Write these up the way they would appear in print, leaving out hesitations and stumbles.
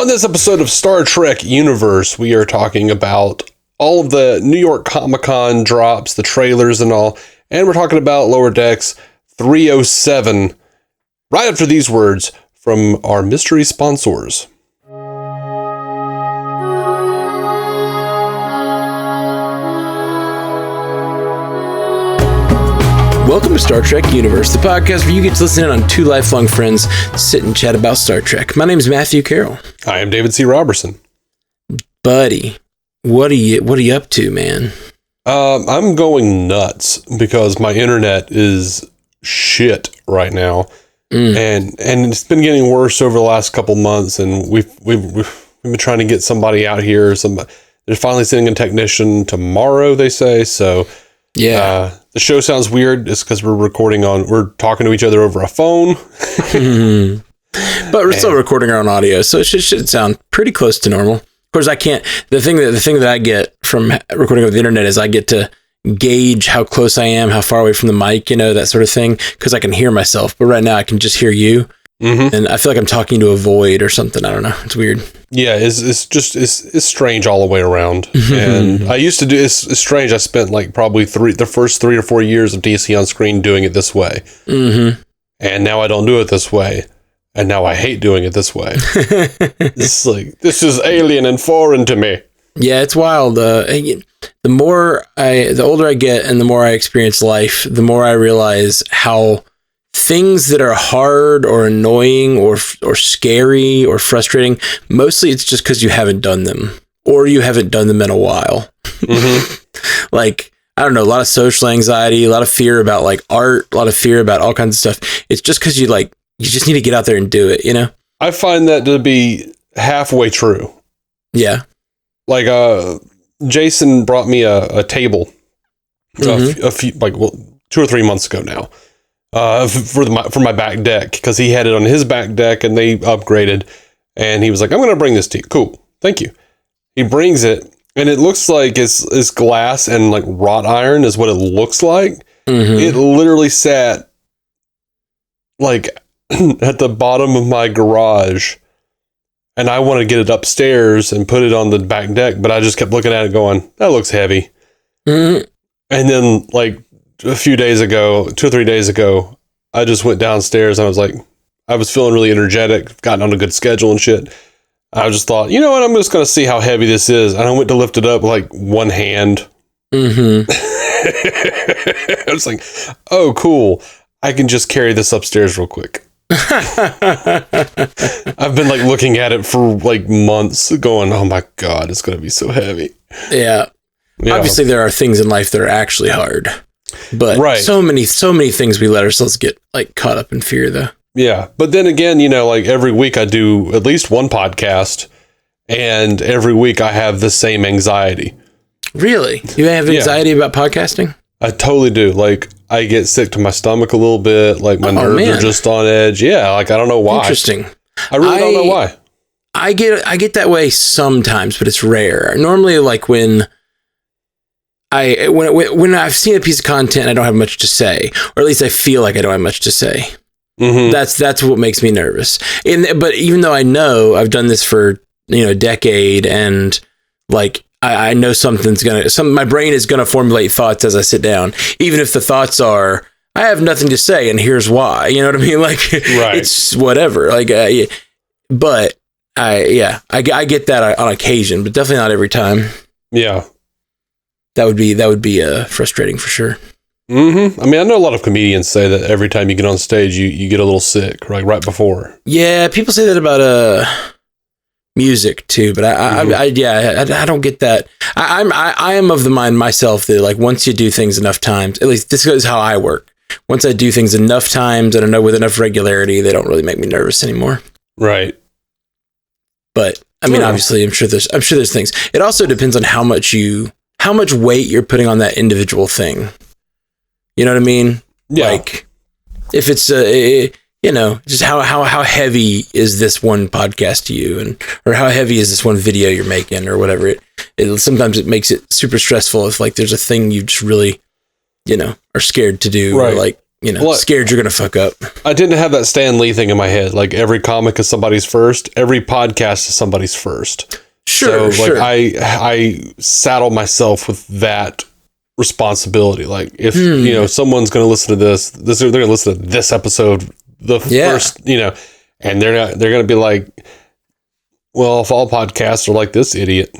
On this episode of Star Trek Universe, we are talking about all of the New York Comic-Con drops, the trailers and all, and we're talking about Lower Decks 307, right after these words from our mystery sponsors. Welcome to Star Trek Universe, the podcast where you get to listen in on two lifelong friends sit and chat about Star Trek. My name is Matthew Carroll. I am David C. Robertson. Buddy, what are you up to, man? I'm going nuts because my internet is shit right now, and it's been getting worse over the last couple months. And we've been trying to get somebody out here. They're finally sending a technician tomorrow, they say. So yeah. The show sounds weird. It's because we're talking to each other over a phone. But we're still recording our own audio, so it should sound pretty close to normal. Of course, I can't. The thing that I get from recording over the internet is I get to gauge how close I am, how far away from the mic, that sort of thing, because I can hear myself. But right now, I can just hear you. Mm-hmm. And I feel like I'm talking to a void or something. I don't know. It's weird. Yeah, it's strange all the way around. And I used to do it's strange. I spent like probably the first 3 or 4 years of DC on Screen doing it this way. Mm-hmm. And now I don't do it this way. And now I hate doing it this way. It's like, this is alien and foreign to me. Yeah, it's wild. The older I get and the more I experience life, the more I realize how things that are hard or annoying or scary or frustrating, mostly it's just because you haven't done them or you haven't done them in a while. Mm-hmm. Like, I don't know, a lot of social anxiety, a lot of fear about like art, a lot of fear about all kinds of stuff. It's just because you just need to get out there and do it, I find that to be halfway true. Yeah. Like, Jason brought me a table a few 2 or 3 months ago now. For my back deck, because he had it on his back deck and they upgraded, and he was like, I'm going to bring this to you. Cool. Thank you. He brings it and it looks like it's glass and like wrought iron is what it looks like. Mm-hmm. It literally sat like at the bottom of my garage, and I wanted to get it upstairs and put it on the back deck, but I just kept looking at it going, that looks heavy. Mm-hmm. And then like a few days ago, 2 or 3 days ago, I just went downstairs and I was feeling really energetic, gotten on a good schedule and shit. I just thought, you know what, I'm just going to see how heavy this is. And I went to lift it up with like one hand. Mm-hmm. I was like, oh, cool. I can just carry this upstairs real quick. I've been like looking at it for like months going, oh my God, it's going to be so heavy. Yeah. Obviously there are things in life that are actually hard. But so many things we let ourselves get like caught up in fear, though. Yeah. But then again, like every week I do at least one podcast, and every week I have the same anxiety. Really? You have anxiety about podcasting? I totally do. Like, I get sick to my stomach a little bit. Like, my nerves are just on edge. Yeah. Like, I don't know why. Interesting. I really don't know why. I get that way sometimes, but it's rare. Normally, like when I've seen a piece of content and I don't have much to say, or at least I feel like I don't have much to say. Mm-hmm. That's what makes me nervous. But even though I know I've done this for a decade, and like I know my brain is gonna formulate thoughts as I sit down, even if the thoughts are I have nothing to say and here's why. You know what I mean? Like it's whatever. Like, but I get that on occasion, but definitely not every time. Yeah. That would be frustrating for sure. Mm-hmm. I mean, I know a lot of comedians say that every time you get on stage, you get a little sick, right before. Yeah, people say that about music too, but I don't get that. I am of the mind myself that like once you do things enough times, at least this is how I work. Once I do things enough times and I know with enough regularity, they don't really make me nervous anymore. Right. But I mean, obviously, I'm sure there's things. It also depends on how much weight you're putting on that individual thing. You know what I mean? Yeah. Like if it's just how heavy is this one podcast to you, or how heavy is this one video you're making, or whatever. Sometimes it makes it super stressful if like there's a thing you just really, are scared to do, right. Or like scared you're going to fuck up. I didn't have that Stan Lee thing in my head. Like every comic is somebody's first. Every podcast is somebody's first. Sure. I saddle myself with that responsibility. Like if, someone's going to listen to this, they're going to listen to this episode, first, and they're going to be like, well, if all podcasts are like this idiot.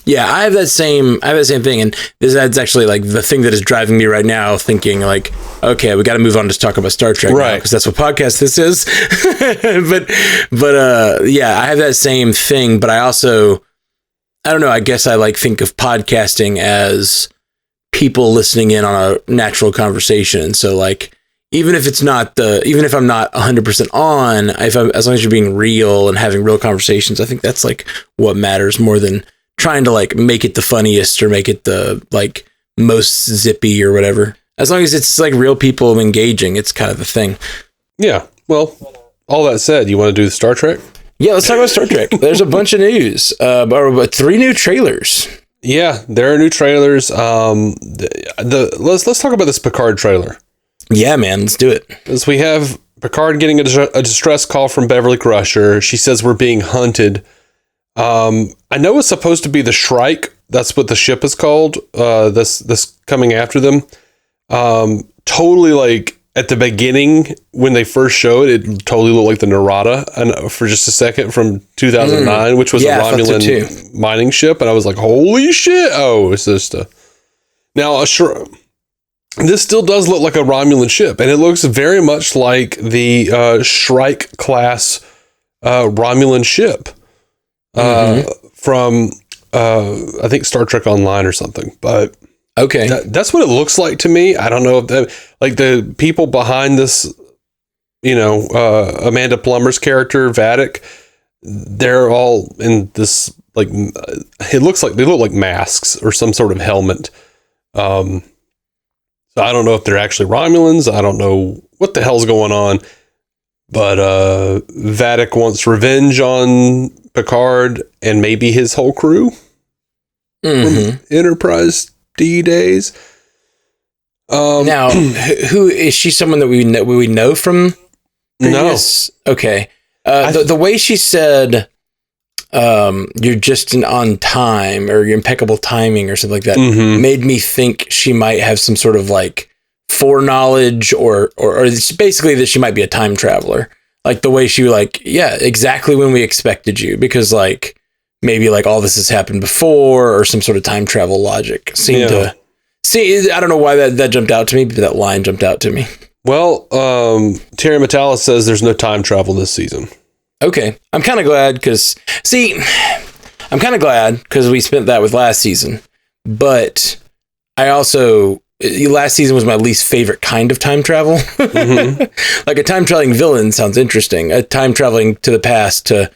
Yeah, I have that same thing, and that's actually like the thing that is driving me right now, thinking like, okay, we got to move on to talk about Star Trek, right? Because that's what podcast this is. but yeah, I have that same thing, but I don't know. I guess I think of podcasting as people listening in on a natural conversation. So like, even if I'm not 100% on, as long as you're being real and having real conversations, I think that's like what matters more than trying to like make it the funniest or make it the like most zippy or whatever. As long as it's like real people engaging, it's kind of the thing. Yeah. Well, all that said, you want to do the Star Trek? Yeah, let's talk about Star Trek. There's a bunch of news, but 3 new trailers. Yeah, there are new trailers. Let's talk about this Picard trailer. Yeah, man, let's do it. As we have Picard getting a distress call from Beverly Crusher. She says we're being hunted. I know it's supposed to be the Shrike. That's what the ship is called. This coming after them. Totally like at the beginning when they first showed it totally looked like the Narada, and for just a second from 2009, which was a Romulan mining ship, and I was like, holy shit! Oh, it's just now this still does look like a Romulan ship, and it looks very much like the Shrike class Romulan ship. From I think Star Trek Online or something, but okay, that's what it looks like to me. I don't know if the people behind this, Amanda Plummer's character Vadic, they're all in this like it looks like they look like masks or some sort of helmet. So I don't know if they're actually Romulans. I don't know what the hell's going on, but Vadic wants revenge on Picard and maybe his whole crew from Enterprise D days. Now, who is she? Someone that we know from previous? No. Okay. The way she said, "You're just on time" or "You're impeccable timing" or something like that, made me think she might have some sort of like foreknowledge, or it's basically that she might be a time traveler. Like the way she exactly when we expected you, because like maybe like all this has happened before or some sort of time travel logic seemed to see. I don't know why that jumped out to me, but that line jumped out to me. Well, Terry Matalas says there's no time travel this season. Okay. I'm kind of glad because we spent that with last season, but I also, last season was my least favorite kind of time travel. Like a time traveling villain sounds interesting. A time traveling to the past to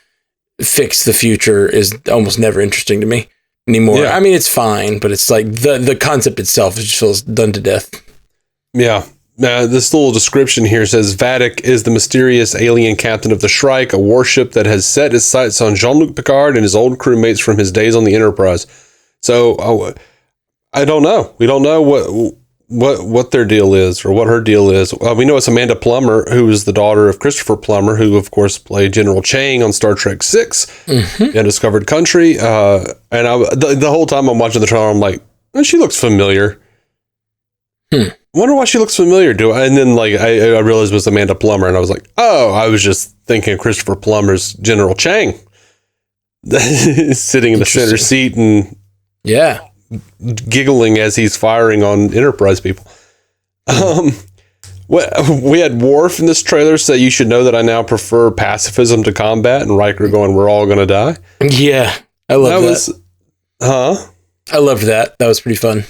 fix the future is almost never interesting to me anymore. Yeah. I mean, it's fine, but it's like the concept itself just feels done to death. Yeah. This little description here says Vadic is the mysterious alien captain of the Shrike, a warship that has set its sights on Jean-Luc Picard and his old crewmates from his days on the Enterprise. So I don't know. We don't know what their deal is or what her deal is. We know it's Amanda Plummer, who is the daughter of Christopher Plummer, who of course played General Chang on Star Trek VI, Undiscovered Country. And the whole time I'm watching the trailer, I'm like, she looks familiar. I wonder why she looks familiar. And then I realized it was Amanda Plummer, and I was like, oh, I was just thinking Christopher Plummer's General Chang sitting in the center seat and giggling as he's firing on Enterprise people. We had Worf in this trailer say, you should know that I now prefer pacifism to combat, and Riker going, we're all going to die. Yeah, I love that. I loved that. That was pretty fun.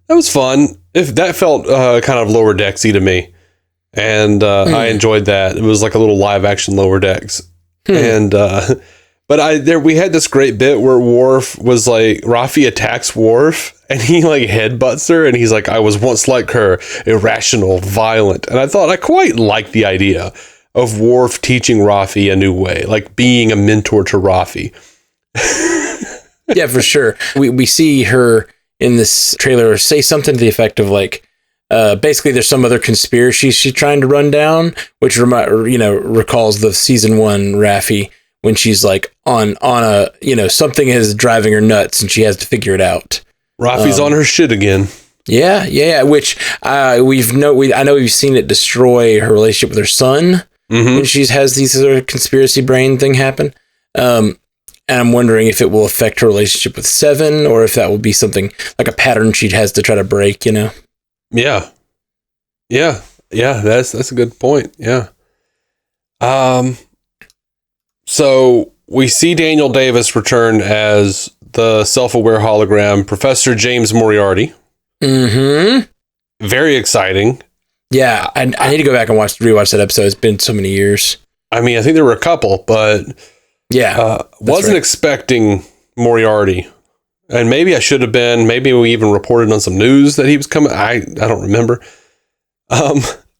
That was fun. If that felt kind of Lower Decksy to me, and I enjoyed that. It was like a little live action Lower Decks, and but we had this great bit where Worf was like, Raffi attacks Worf, and he like headbutts her, and he's like, I was once like her, irrational, violent, and I thought I quite liked the idea of Worf teaching Raffi a new way, like being a mentor to Raffi. Yeah, for sure. We see her in this trailer say something to the effect of like, basically there's some other conspiracy she's trying to run down, which recalls the season 1 Raffi when she's like on a, something is driving her nuts and she has to figure it out. Raffi's on her shit again. Yeah. Which I know we've seen it destroy her relationship with her son when she has these sort of conspiracy brain thing happen. And I'm wondering if it will affect her relationship with Seven, or if that will be something like a pattern she has to try to break. Yeah. That's a good point. Yeah. So we see Daniel Davis return as the self-aware hologram, Professor James Moriarty. Mm-hmm. Very exciting. Yeah, I need to go back and rewatch that episode. It's been so many years. I mean, I think there were a couple, but wasn't expecting Moriarty. And maybe I should have been. Maybe we even reported on some news that he was coming. I don't remember. I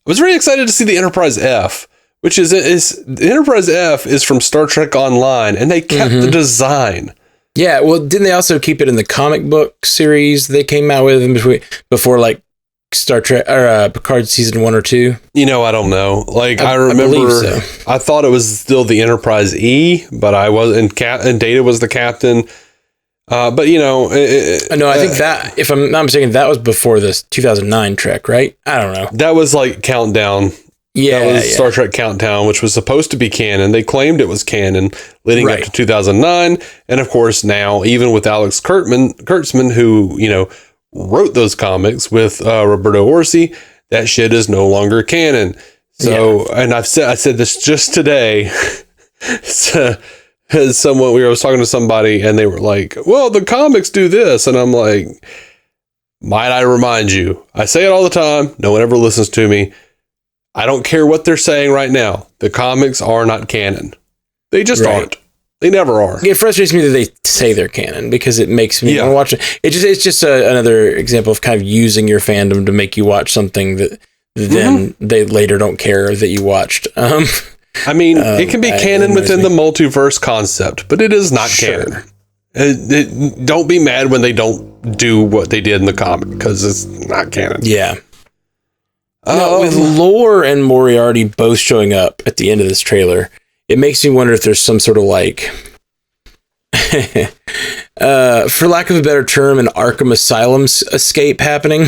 was very excited to see the Enterprise F, which is the Enterprise F is from Star Trek Online, and they kept the design. Yeah, well, didn't they also keep it in the comic book series they came out with before like Star Trek or Picard season 1 or 2? I don't know. Like I remember, I thought it was still the Enterprise E, but I was and Data was the captain. But no, I think that if I'm not mistaken, that was before this 2009 Trek, right? I don't know. That was like Countdown. Yeah, that was Star Trek Countdown, which was supposed to be canon. They claimed it was canon leading up to 2009, and of course now, even with Alex Kurtzman, who wrote those comics with Roberto Orci, that shit is no longer canon. So, and I said this just today. I was talking to somebody, and they were like, "Well, the comics do this," and I'm like, "Might I remind you? I say it all the time. No one ever listens to me. I don't care what they're saying right now. The comics are not canon. They just aren't. They never are." It frustrates me that they say they're canon because it makes me want to watch it. It's just another example of kind of using your fandom to make you watch something that then they later don't care that you watched. I mean, it can be canon within the multiverse concept, but it is not canon. Don't be mad when they don't do what they did in the comic because it's not canon. Yeah. No, with Lore and Moriarty both showing up at the end of this trailer, it makes me wonder if there's some sort of like, for lack of a better term, an Arkham Asylum escape happening.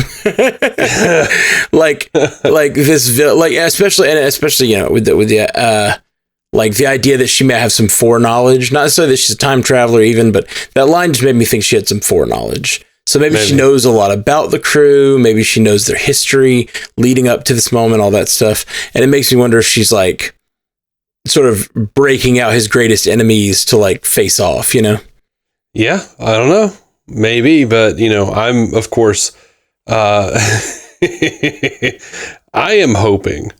like this, especially with the like the idea that she may have some foreknowledge. Not necessarily that she's a time traveler, even, but that line just made me think she had some foreknowledge. So maybe she knows a lot about the crew. Maybe she knows their history leading up to this moment, all that stuff. And it makes me wonder if she's like sort of breaking out his greatest enemies to like face off, Yeah, I don't know. Maybe, but I'm of course, I am hoping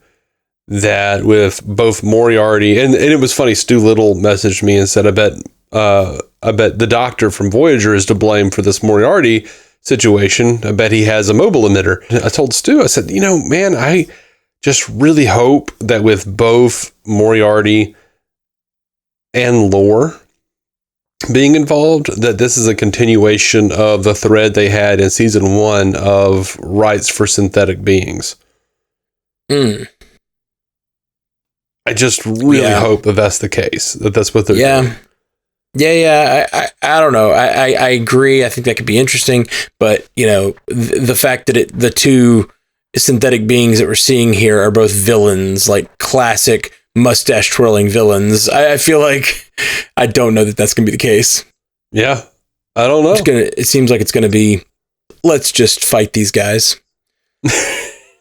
that with both Moriarty and it was funny, Stu Little messaged me and said, I bet the Doctor from Voyager is to blame for this Moriarty situation. I bet he has a mobile emitter. I told Stu, I said, man, I just really hope that with both Moriarty and Lore being involved, that this is a continuation of the thread they had in season 1 of rights for synthetic beings. I just really hope that that's the case, that that's what they're doing. I don't know. I agree. I think that could be interesting, but the fact that the two synthetic beings that we're seeing here are both villains, like classic mustache twirling villains. I feel like I don't know that that's going to be the case. Yeah, I don't know. It seems like it's going to be, let's just fight these guys.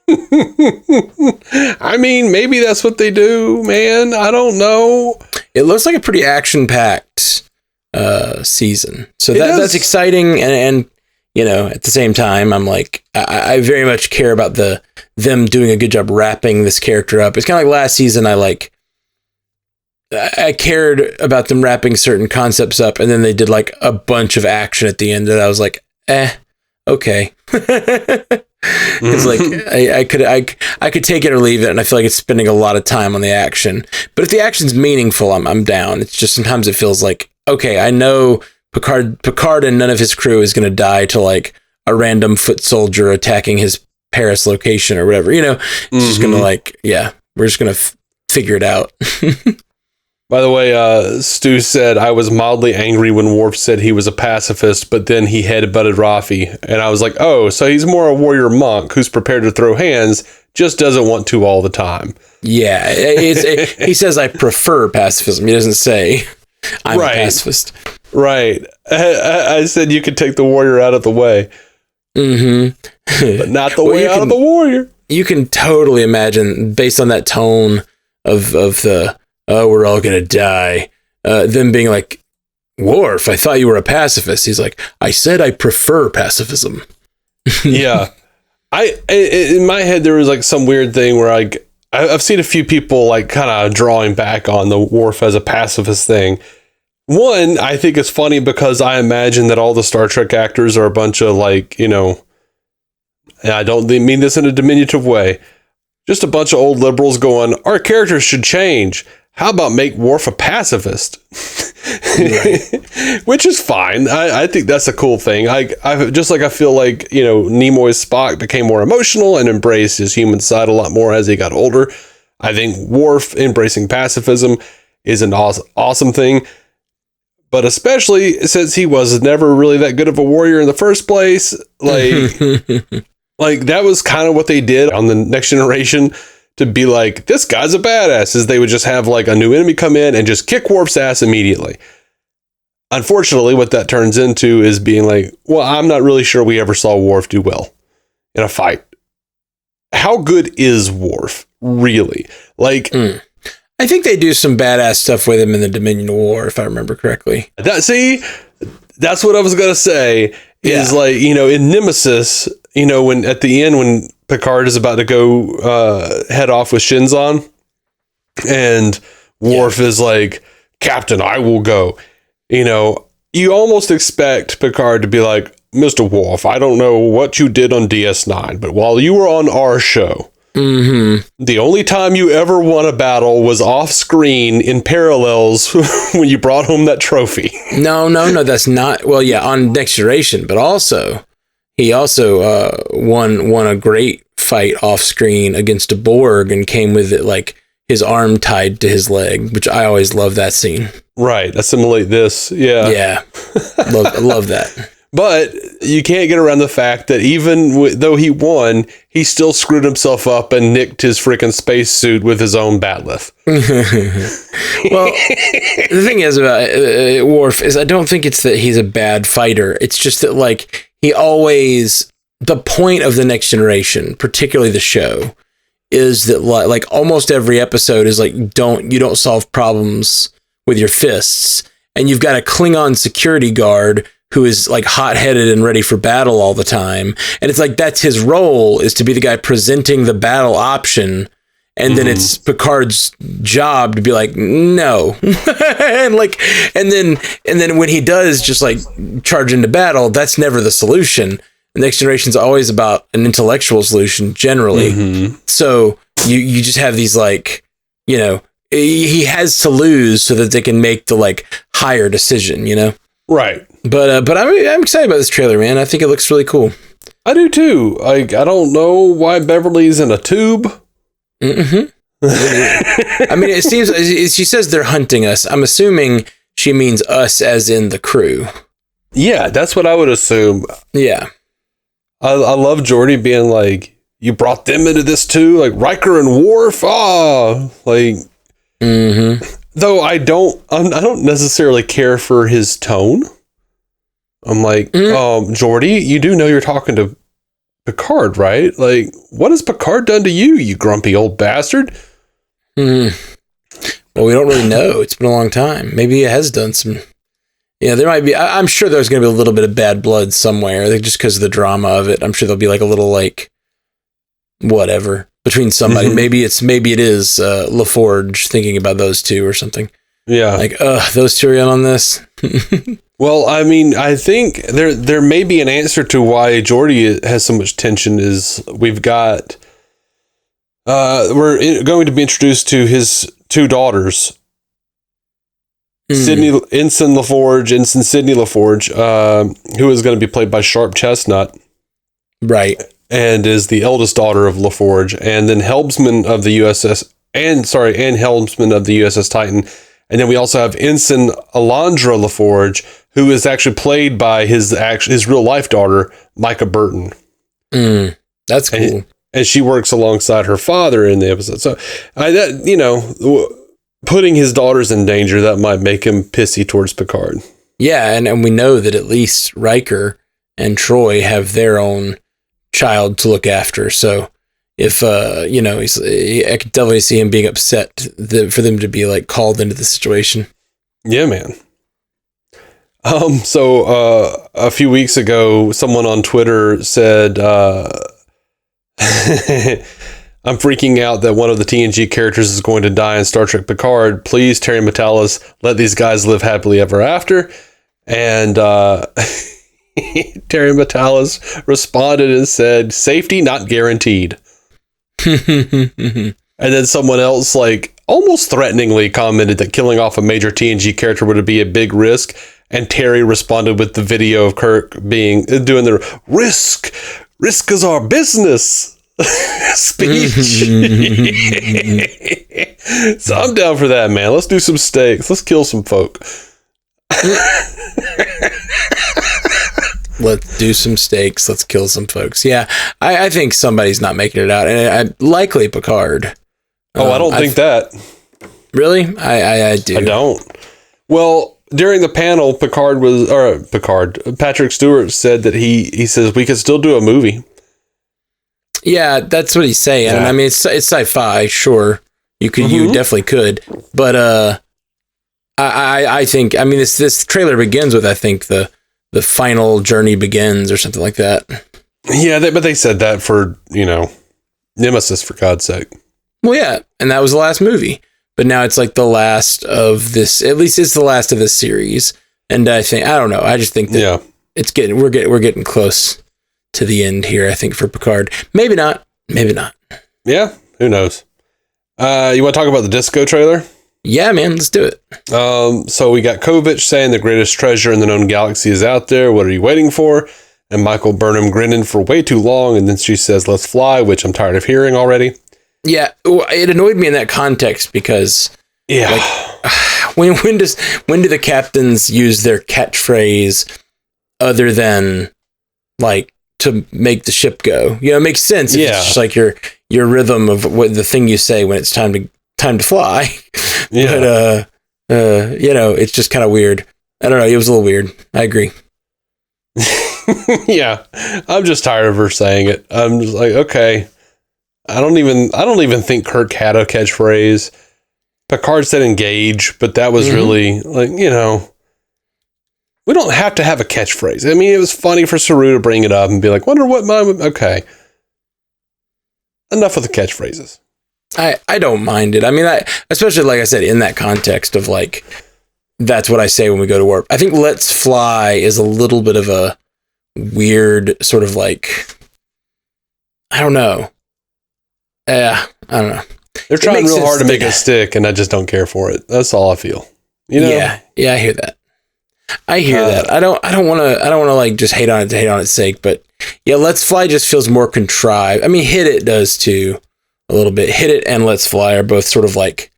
I mean, maybe that's what they do, man. I don't know. It looks like a pretty action-packed season, so that's exciting. And at the same time, I'm like, I very much care about them doing a good job wrapping this character up. It's kind of like last season. I cared about them wrapping certain concepts up, and then they did like a bunch of action at the end, and I was like, okay. It's like I could take it or leave it, and I feel like it's spending a lot of time on the action. But if the action's meaningful, I'm down. It's just sometimes it feels like, okay, I know Picard and none of his crew is going to die to like a random foot soldier attacking his Paris location or whatever, it's just going to we're just going to figure it out. By the way, Stu said, I was mildly angry when Worf said he was a pacifist, but then he headbutted Rafi. And I was like, oh, so he's more a warrior monk who's prepared to throw hands, just doesn't want to all the time. Yeah, he says, I prefer pacifism. He doesn't say, I'm a pacifist. Right. I said you could take the warrior out of the way. Mm-hmm. But not the way out of the warrior. You can totally imagine, based on that tone of the, oh, we're all going to die, them being like, Worf, I thought you were a pacifist. He's like, I said I prefer pacifism. Yeah. In my head, there was like some weird thing where I've seen a few people like kind of drawing back on the Worf as a pacifist thing. One, I think it's funny because I imagine that all the Star Trek actors are a bunch of like, and I don't mean this in a diminutive way, just a bunch of old liberals going, our characters should change. How about make Worf a pacifist? Right. Which is fine. I think that's a cool thing. I feel like, Nimoy's Spock became more emotional and embraced his human side a lot more as he got older. I think Worf embracing pacifism is an awesome thing. But especially since he was never really that good of a warrior in the first place, like that was kind of what they did on the Next Generation to be like, this guy's a badass, is they would just have like a new enemy come in and just kick Worf's ass immediately. Unfortunately, what that turns into is being like, well, I'm not really sure we ever saw Worf do well in a fight. How good is Worf, really? Like... I think they do some badass stuff with him in the Dominion War, if I remember correctly. That's what I was going to say, is like, in Nemesis, when at the end, when Picard is about to go head off with Shinzon, and Worf is like, Captain, I will go. You almost expect Picard to be like, Mr. Worf, I don't know what you did on DS9, but while you were on our show, the only time you ever won a battle was off screen in Parallels when you brought home that trophy. No, that's not. Well, yeah, on Next Generation, but he also won a great fight off screen against a Borg and came with it like his arm tied to his leg, which I always love that scene. Right, assimilate this. Yeah, love that. But you can't get around the fact that even though he won, he still screwed himself up and nicked his freaking spacesuit with his own batleth. Well, the thing is about Worf is I don't think it's that he's a bad fighter. It's just that like he always, the point of the Next Generation, particularly the show, is that like almost every episode is like, you don't solve problems with your fists, and you've got a Klingon security guard who is like hot-headed and ready for battle all the time. And it's like, that's his role, is to be the guy presenting the battle option. And then it's Picard's job to be like, no. and then when he does just like charge into battle, that's never the solution. The Next Generation's always about an intellectual solution generally. So you just have these like, he has to lose so that they can make the like higher decision, Right. But I'm excited about this trailer, man. I think it looks really cool. I do too. Like, I don't know why Beverly's in a tube. I mean, it seems she says they're hunting us. I'm assuming she means us as in the crew. Yeah, that's what I would assume. Yeah. I love Geordi being like, you brought them into this too? Like Riker and Worf? Though I don't necessarily care for his tone. I'm like, Geordi, you do know you're talking to Picard, right? Like, what has Picard done to you, you grumpy old bastard? Well, we don't really know. It's been a long time. Maybe he has done some. Yeah, there might be. I'm sure there's going to be a little bit of bad blood somewhere, like just because of the drama of it. I'm sure there'll be like a little like whatever between somebody. Maybe it is LaForge thinking about those two or something. Yeah, like those two are in on this. Well, I mean, I think there may be an answer to why Geordi has so much tension. Is we've got we're going to be introduced to his two daughters, Ensign Sidney LaForge, who is going to be played by Sharp Chestnut, right? and is the eldest daughter of LaForge, and then helmsman of the helmsman of the USS Titan. And then we also have Ensign Alondra LaForge, who is actually played by his real life daughter, Micah Burton. That's cool. And she works alongside her father in the episode. So, putting his daughters in danger, that might make him pissy towards Picard. Yeah, and we know that at least Riker and Troy have their own child to look after. So if, I could definitely see him being upset for them to be like called into the situation. Yeah, man. So a few weeks ago, someone on Twitter said, I'm freaking out that one of the TNG characters is going to die in Star Trek Picard. Please, Terry Matalas, let these guys live happily ever after. And Terry Matalas responded and said, safety not guaranteed. And then someone else, like, almost threateningly commented that killing off a major TNG character would be a big risk. And Terry responded with the video of Kirk doing the risk is our business speech. So I'm down for that, man. Let's do some steaks. Let's kill some folk. Let's do some steaks. Let's kill some folks. Yeah, I think somebody's not making it out, and likely Picard. I don't think that. Really? I do. I don't. Well, during the panel, Patrick Stewart said that he says we could still do a movie. Yeah, that's what he's saying. Yeah. I mean, it's sci-fi, sure. You definitely could, but I think, I mean, this trailer begins with, I think, the final journey begins or something like that. Yeah, but they said that for, Nemesis, for God's sake. Well, yeah, and that was the last movie, but now it's like the last of this. At least it's the last of this series, and I don't know. I just think that we're getting close to the end here. I think for Picard, maybe not. Yeah, who knows? You want to talk about the Disco trailer? Yeah, man, let's do it. So we got Kovic saying the greatest treasure in the known galaxy is out there. What are you waiting for? And Michael Burnham grinning for way too long, and then she says, "Let's fly," which I'm tired of hearing already. Yeah, it annoyed me in that context because, like, when do the captains use their catchphrase other than like to make the ship go? It makes sense. If it's just like your rhythm of what the thing you say when it's time to fly. Yeah. But it's just kind of weird. I don't know. It was a little weird. I agree. Yeah, I'm just tired of her saying it. I'm just like, okay. I don't even think Kirk had a catchphrase. Picard said engage, but that was really like, we don't have to have a catchphrase. I mean, it was funny for Saru to bring it up and be like, wonder what okay. Enough with the catchphrases. I don't mind it. I mean, especially like I said, in that context of like, that's what I say when we go to warp. I think "Let's fly" is a little bit of a weird sort of like, I don't know. I don't know. They're trying real hard to make it stick, and I just don't care for it. That's all I feel. Yeah, I hear that. I don't want to like just hate on it to hate on its sake, but yeah, "Let's fly" just feels more contrived. I mean, "Hit It" does too, a little bit. "Hit It" and "Let's fly" are both sort of like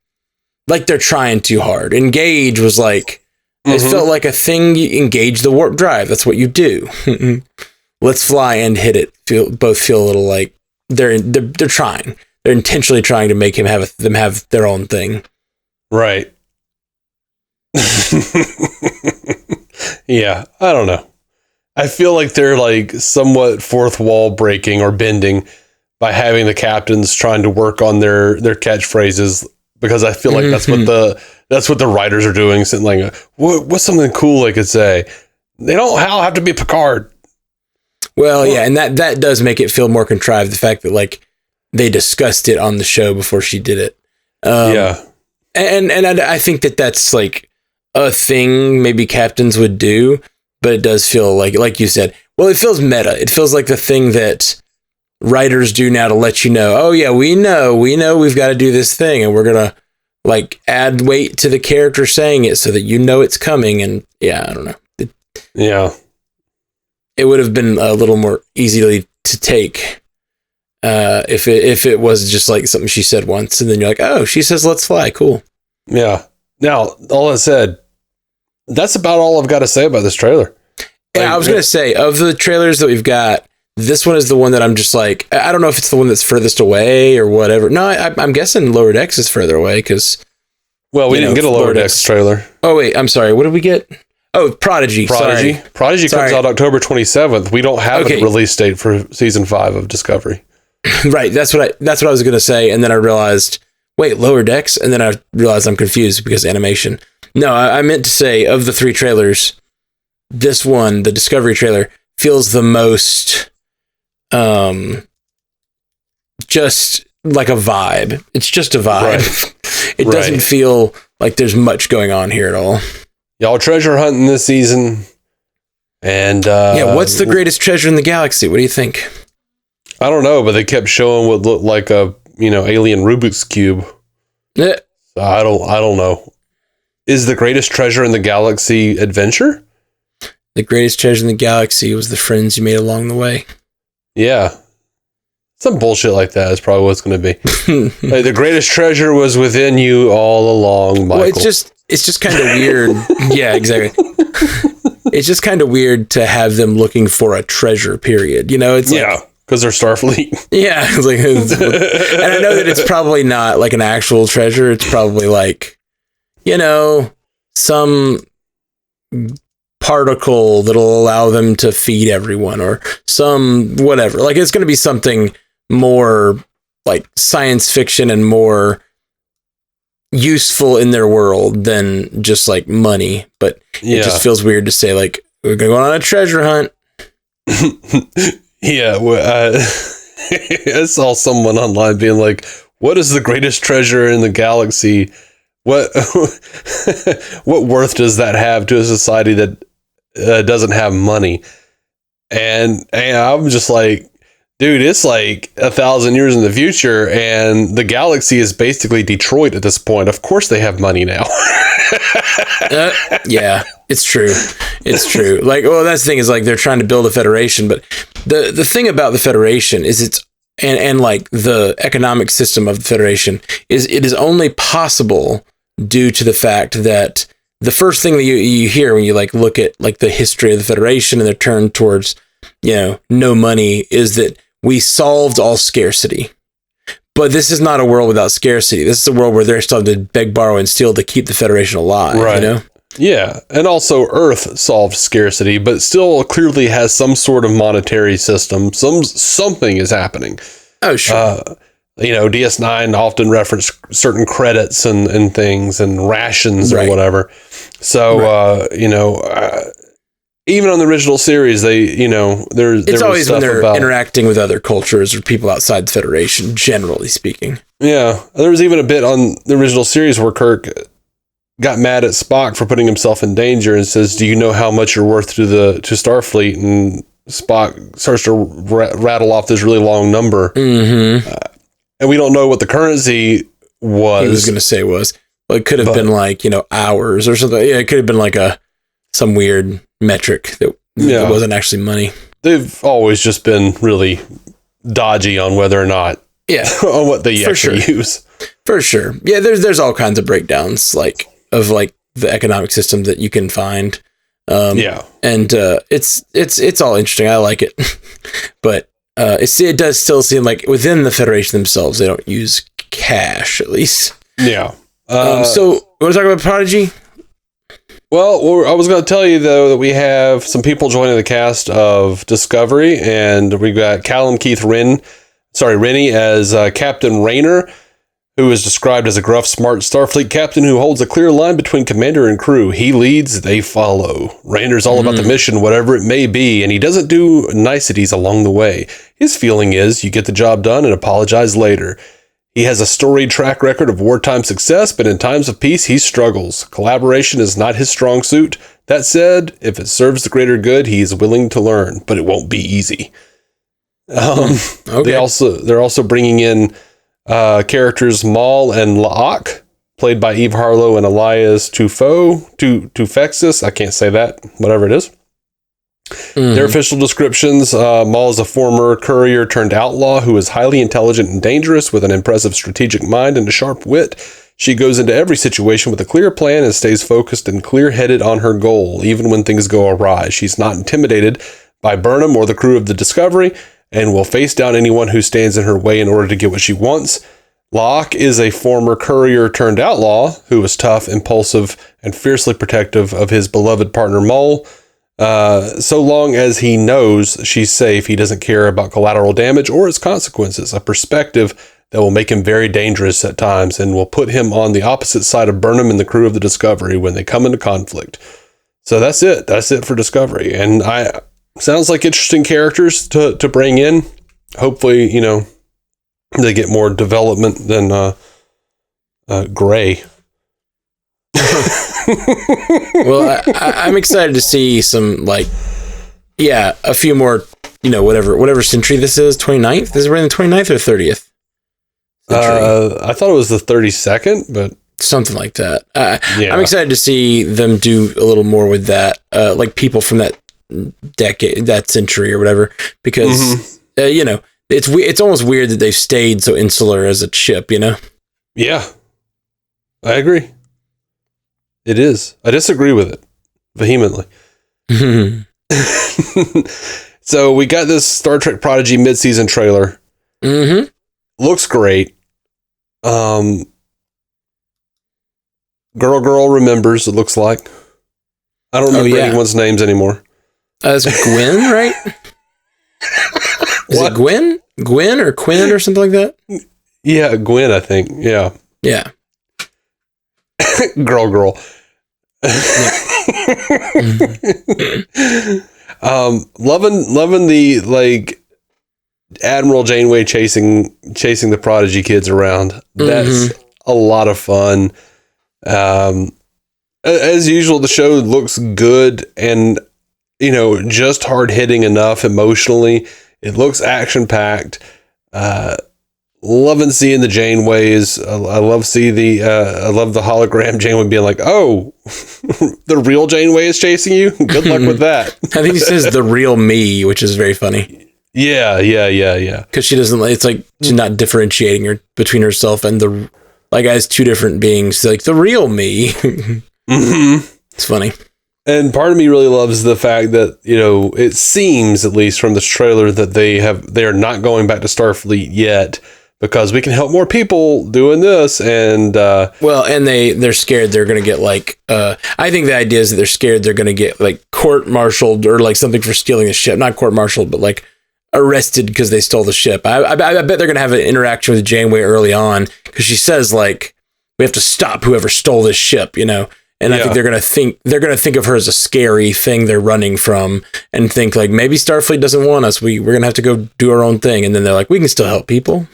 they're trying too hard. "Engage" was like, it felt like a thing. You engage the warp drive. That's what you do. "Let's fly" and "Hit It" both feel a little like they're trying. They're intentionally trying to make them have their own thing. Right. Yeah, I don't know. I feel like they're like somewhat fourth wall breaking or bending by having the captains trying to work on their catchphrases, because I feel like that's what the writers are doing. Sitting like, what's something cool I could say? They don't have to be Picard. Well, yeah, and that does make it feel more contrived. The fact that like they discussed it on the show before she did it. Yeah, and I think that's like a thing maybe captains would do, but it does feel like you said. Well, it feels meta. It feels like the thing that writers do now to let you know. Oh yeah, we know we've got to do this thing, and we're gonna like add weight to the character saying it so that it's coming. And yeah, I don't know. Yeah. It would have been a little more easily to take if it was just like something she said once, and then you're like, oh, she says let's fly, cool. Yeah. Now, all that said, that's about all I've got to say about this trailer. Yeah, I was gonna say, of the trailers that we've got, this one is the one that I'm just like, I don't know if it's the one that's furthest away or whatever. No, I'm guessing Lower Decks is further away because. Well, we didn't get a Lower Decks trailer. Oh wait, I'm sorry. What did we get? Oh, Prodigy. Prodigy comes out October 27th. We don't have a release date for season 5 of Discovery. Right. That's what I was gonna say, and then I realized, wait, Lower Decks, and then I realized I'm confused because animation. No, I meant to say, of the 3 trailers, this one, the Discovery trailer, feels the most, just like a vibe. It's just a vibe. Right. It doesn't feel like there's much going on here at all. Y'all treasure hunting this season. And what's the greatest treasure in the galaxy? What do you think? I don't know, but they kept showing what looked like a, alien Rubik's Cube. Yeah. So I don't know. Is the greatest treasure in the galaxy adventure? The greatest treasure in the galaxy was the friends you made along the way. Yeah. Some bullshit like that is probably what it's going to be. Like, the greatest treasure was within you all along, Michael. Well, it's just kind of weird. Yeah, exactly. It's just kind of weird to have them looking for a treasure, period. It's like, because they're Starfleet. Yeah. It's like, and I know that it's probably not like an actual treasure. It's probably like, some particle that'll allow them to feed everyone or some whatever. Like, it's going to be something more like science fiction and more useful in their world than just like money. But it just feels weird to say, like, we're going to go on a treasure hunt. Yeah. I saw someone online being like, what is the greatest treasure in the galaxy? What worth does that have to a society that doesn't have money? And I'm just like, dude, it's like 1,000 years in the future, and the galaxy is basically Detroit at this point. Of course, they have money now. Yeah, it's true. It's true. Like, well, that's the thing is, like, they're trying to build a federation, but the thing about the federation is and like the economic system of the federation is it is only possible due to the fact that the first thing that you hear when you like look at like the history of the Federation and their turn towards, no money is that we solved all scarcity. But this is not a world without scarcity. This is a world where they're still to beg, borrow, and steal to keep the Federation alive, right. Yeah, and also Earth solved scarcity, but still clearly has some sort of monetary system. Something is happening. Oh, sure. DS9 often reference certain credits and things and rations or whatever. So, even on the original series, it's always when they're interacting with other cultures or people outside the Federation, generally speaking. Yeah. There was even a bit on the original series where Kirk got mad at Spock for putting himself in danger and says, do you know how much you're worth to Starfleet? And Spock starts to rattle off this really long number. Mm-hmm. And we don't know what the currency was. He was going to say well, it could have been like, hours or something. Yeah, it could have been like some weird metric that wasn't actually money. They've always just been really dodgy on whether or not, on what they actually use. For sure. Yeah, there's all kinds of breakdowns of the economic system that you can find. And it's all interesting. I like it. But it does still seem like within the Federation themselves, they don't use cash, at least. Yeah. So, you want to talk about Prodigy? Well, I was going to tell you, though, that we have some people joining the cast of Discovery, and we've got Callum Keith Rennie as Captain Rayner, who is described as a gruff, smart Starfleet captain who holds a clear line between commander and crew. He leads, they follow. Rayner's all about the mission, whatever it may be, and he doesn't do niceties along the way. His feeling is, you get the job done and apologize later. He has a storied track record of wartime success, but in times of peace, he struggles. Collaboration is not his strong suit. That said, if it serves the greater good, he is willing to learn, but it won't be easy. Okay. They're also bringing in characters Maul and La'ak, played by Eve Harlow and Elias Tufexis. I can't say that, whatever it is. Their official descriptions, Maul is a former courier turned outlaw who is highly intelligent and dangerous with an impressive strategic mind and a sharp wit. She goes into every situation with a clear plan and stays focused and clear-headed on her goal, even when things go awry. She's not intimidated by Burnham or the crew of the Discovery and will face down anyone who stands in her way in order to get what she wants. Locke is a former courier turned outlaw who is tough, impulsive, and fiercely protective of his beloved partner Maul. So long as he knows she's safe, he doesn't care about collateral damage or its consequences, a perspective that will make him very dangerous at times and will put him on the opposite side of Burnham and the crew of the Discovery when they come into conflict. So that's it. That's it for Discovery. And sounds like interesting characters to bring in. Hopefully, they get more development than Gray. Well, I'm excited to see some, a few more, whatever century this is, 29th? This is around the 29th or 30th? I thought it was the 32nd, but something like that. I'm excited to see them do a little more with that, like people from that decade, that century or whatever, because it's almost weird that they've stayed so insular as a ship. Yeah, I agree. It is. I disagree with it vehemently. So we got this Star Trek Prodigy mid-season trailer. Mm-hmm. Looks great. Girl remembers, it looks like. I don't remember anyone's names anymore. It's Gwen, right? Is it Gwen? Gwen or Quinn or something like that? Yeah, Gwen, I think. Yeah. Yeah. Girl. Loving the Admiral Janeway chasing the Prodigy kids around. That's a lot of fun. As usual, the show looks good and just hard hitting enough emotionally. It looks action packed. Loving seeing the Janeways. I love the hologram Janeway being like, "Oh, the real Janeway is chasing you. Good luck with that." I think he says the real me, which is very funny. Yeah. Because she doesn't. It's like she's not differentiating between herself and as two different beings. Like the real me. It's funny. And part of me really loves the fact that, it seems, at least from this trailer, that they are not going back to Starfleet yet because we can help more people doing this. And and they're scared they're going to get I think the idea is that they're scared they're going to get court-martialed or something for stealing the ship. Not court-martialed, but arrested because they stole the ship. I bet they're going to have an interaction with Janeway early on because she says we have to stop whoever stole this ship, And I think they're going to think of her as a scary thing they're running from and think maybe Starfleet doesn't want us. We're going to have to go do our own thing. And then they're like, we can still help people.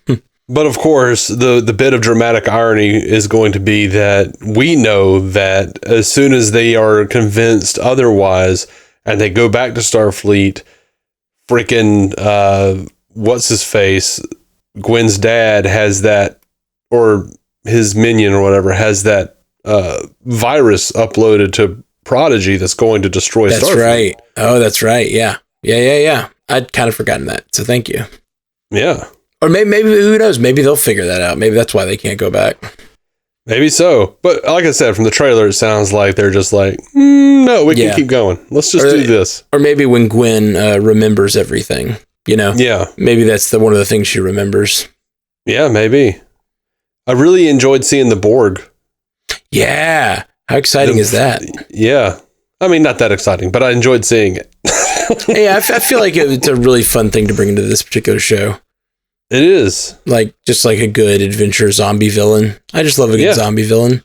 But of course, the bit of dramatic irony is going to be that we know that as soon as they are convinced otherwise and they go back to Starfleet, freaking, what's his face? Gwen's dad has that, or his minion or whatever has that virus uploaded to Prodigy that's going to destroy Starfleet. That's right. Oh, that's right. Yeah. I'd kind of forgotten that. So thank you. Yeah. Or maybe who knows? Maybe they'll figure that out. Maybe that's why they can't go back. Maybe so. But like I said, from the trailer, it sounds like they're just no, we can keep going. Let's just do this. Or maybe when Gwen remembers everything, Yeah. Maybe that's one of the things she remembers. Yeah, maybe. I really enjoyed seeing the Borg. Yeah. How exciting is that? Yeah. I mean, not that exciting, but I enjoyed seeing it. Yeah, I feel like it's a really fun thing to bring into this particular show. It is. Just like a good adventure zombie villain. I just love a good zombie villain.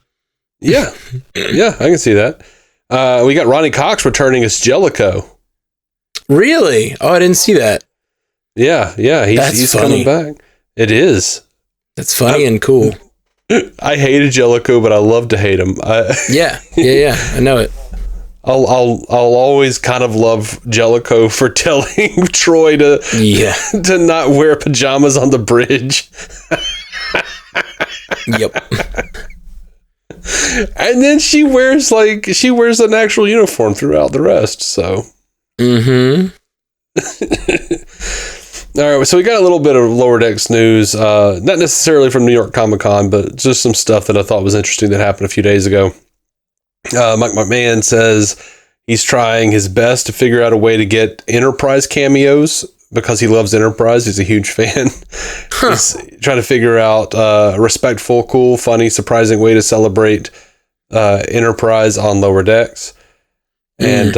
Yeah. Yeah, I can see that. We got Ronnie Cox returning as Jellicoe. Really? Oh, I didn't see that. Yeah. He's coming back. It is. That's funny and cool. I hated Jellicoe, but I love to hate him. Yeah. I know it. I'll always kind of love Jellicoe for telling Troy to not wear pajamas on the bridge. Yep. And then she wears an actual uniform throughout the rest. So Mm-hmm. All right, so we got a little bit of Lower Decks news, not necessarily from New York Comic Con, but just some stuff that I thought was interesting that happened a few days ago. Mike McMahon says he's trying his best to figure out a way to get Enterprise cameos because he loves Enterprise. He's a huge fan. He's trying to figure out a respectful, cool, funny, surprising way to celebrate Enterprise on Lower Decks. And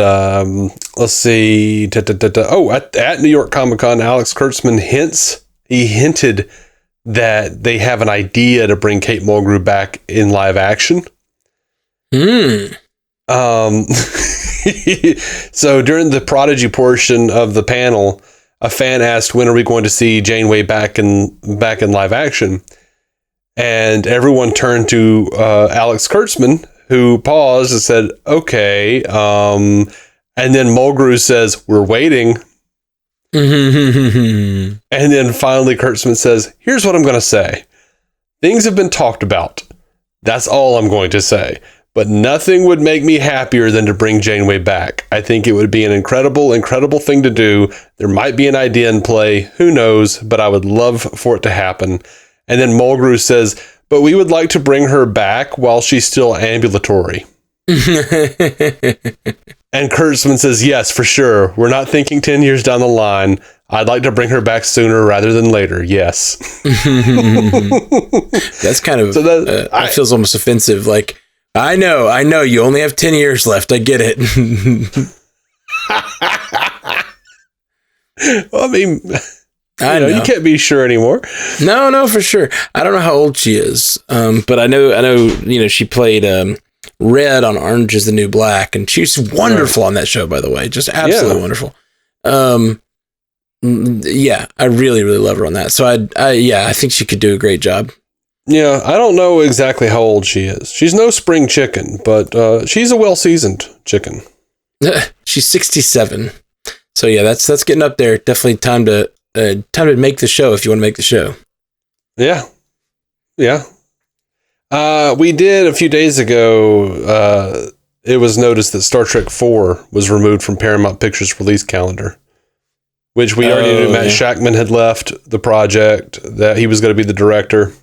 let's see. Oh, at New York Comic Con, Alex Kurtzman hinted that they have an idea to bring Kate Mulgrew back in live action. So during the Prodigy portion of the panel, a fan asked, "When are we going to see Janeway back in live action?" And everyone turned to Alex Kurtzman, who paused and said, "Okay." And then Mulgrew says, "We're waiting." And then finally Kurtzman says, "Here's what I'm going to say. Things have been talked about. That's all I'm going to say. But nothing would make me happier than to bring Janeway back. I think it would be an incredible, incredible thing to do. There might be an idea in play. Who knows? But I would love for it to happen." And then Mulgrew says, "But we would like to bring her back while she's still ambulatory." And Kurtzman says, "Yes, for sure. We're not thinking 10 years down the line. I'd like to bring her back sooner rather than later. Yes." That's kind of, it feels almost offensive. Like, I know, you only have 10 years left. I get it. Well, I mean, you can't be sure anymore. No, for sure. I don't know how old she is, but I know, she played Red on Orange is the New Black, and she's wonderful on that show, by the way. Just absolutely wonderful. Yeah, I really, really love her on that. So I think she could do a great job. Yeah, I don't know exactly how old she is. She's no spring chicken, but she's a well-seasoned chicken. She's 67. So yeah, that's getting up there. Definitely time to make the show if you want to make the show. Yeah. We did a few days ago. It was noticed that Star Trek 4 was removed from Paramount Pictures' release calendar, which we already knew Matt Shackman had left the project, that he was going to be the director.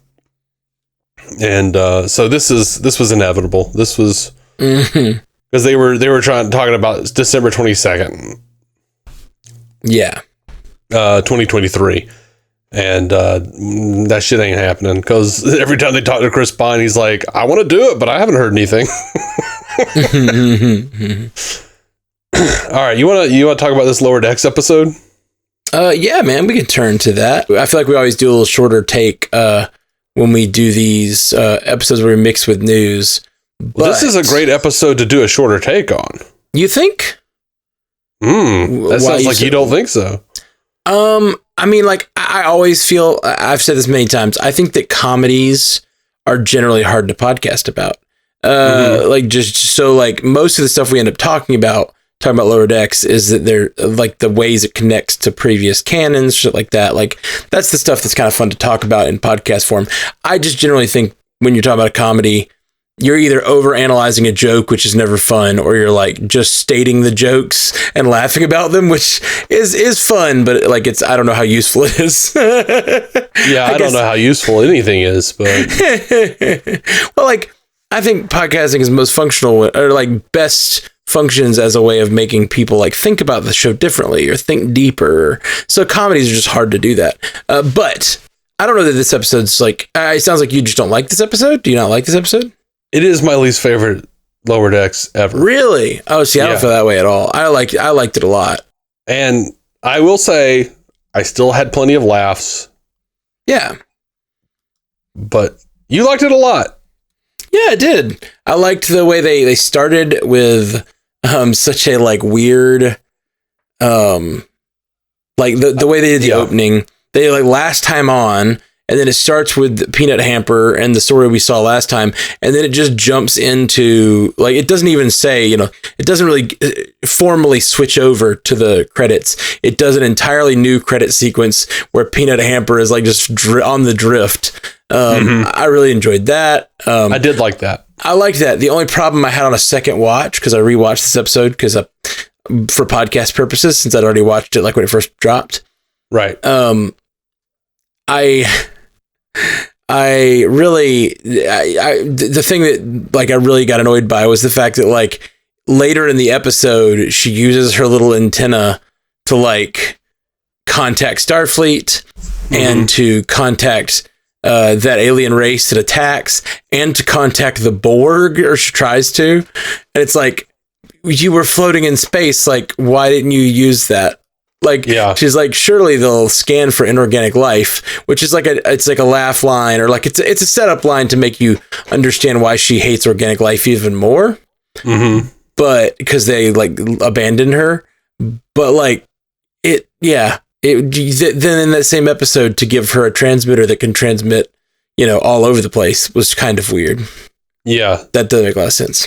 And so this was inevitable. This was because they were talking about December 22nd. Yeah. 2023. And that shit ain't happening, because every time they talk to Chris Pine, he's like, "I want to do it, but I haven't heard anything." All right, you want to talk about this Lower Decks episode? Yeah, man, we can turn to that. I feel like we always do a little shorter take when we do these episodes where we mix with news. Well, this is a great episode to do a shorter take on. You think? That sounds like you don't think so. I mean, like, I always feel, I've said this many times, I think that comedies are generally hard to podcast about. Like, just so, like, most of the stuff we end up talking about Lower Decks is that they're, like, the ways it connects to previous canons, shit like that. Like, that's the stuff that's kind of fun to talk about in podcast form. I just generally think when you're talking about a comedy, you're either over-analyzing a joke, which is never fun, or you're like just stating the jokes and laughing about them, which is fun, but like I don't know how useful it is. Yeah, I don't know how useful anything is, but well, like, I think podcasting is most functional, or like best functions as a way of making people like think about the show differently or think deeper. So comedies are just hard to do that. But I don't know that this episode's like, it sounds like you just don't like this episode. Do you not like this episode? It is my least favorite Lower Decks ever. Really? Oh, see, I don't feel that way at all. I liked it a lot. And I will say, I still had plenty of laughs. Yeah. But you liked it a lot. Yeah, I did. I liked the way they started with such a like weird, like the way they did the opening. They like last time on. And then it starts with Peanut Hamper and the story we saw last time. And then it just jumps into, like, it doesn't even say, it doesn't really formally switch over to the credits. It does an entirely new credit sequence where Peanut Hamper is like just on the drift. I really enjoyed that. I did like that. I liked that. The only problem I had on a second watch, because I rewatched this episode because for podcast purposes, since I'd already watched it like when it first dropped. Right. The thing that like I really got annoyed by was the fact that like later in the episode she uses her little antenna to like contact Starfleet and to contact that alien race that attacks and to contact the Borg, or she tries to, and it's like, you were floating in space, like why didn't you use that? Like, she's like, surely they'll scan for inorganic life, which is like it's like a laugh line, or like it's a setup line to make you understand why she hates organic life even more. But because they like abandoned her, but like then in that same episode to give her a transmitter that can transmit, all over the place was kind of weird. Yeah, that doesn't make a lot of sense.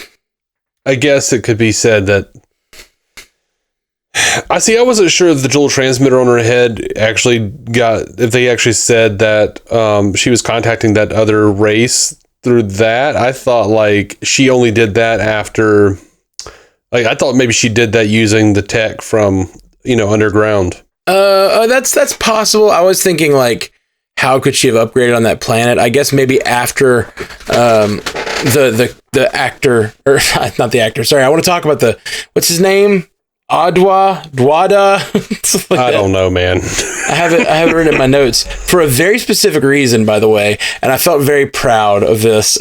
I guess it could be said that. I wasn't sure if the dual transmitter on her head if they actually said that she was contacting that other race through that. I thought like she only did that after, like, I thought maybe she did that using the tech from, underground. That's possible. I was thinking like, how could she have upgraded on that planet? I guess maybe after the actor, or not the actor. Sorry, I want to talk about what's his name? Dwada. Like I don't know, man. I have it written in my notes for a very specific reason, by the way, and I felt very proud of this.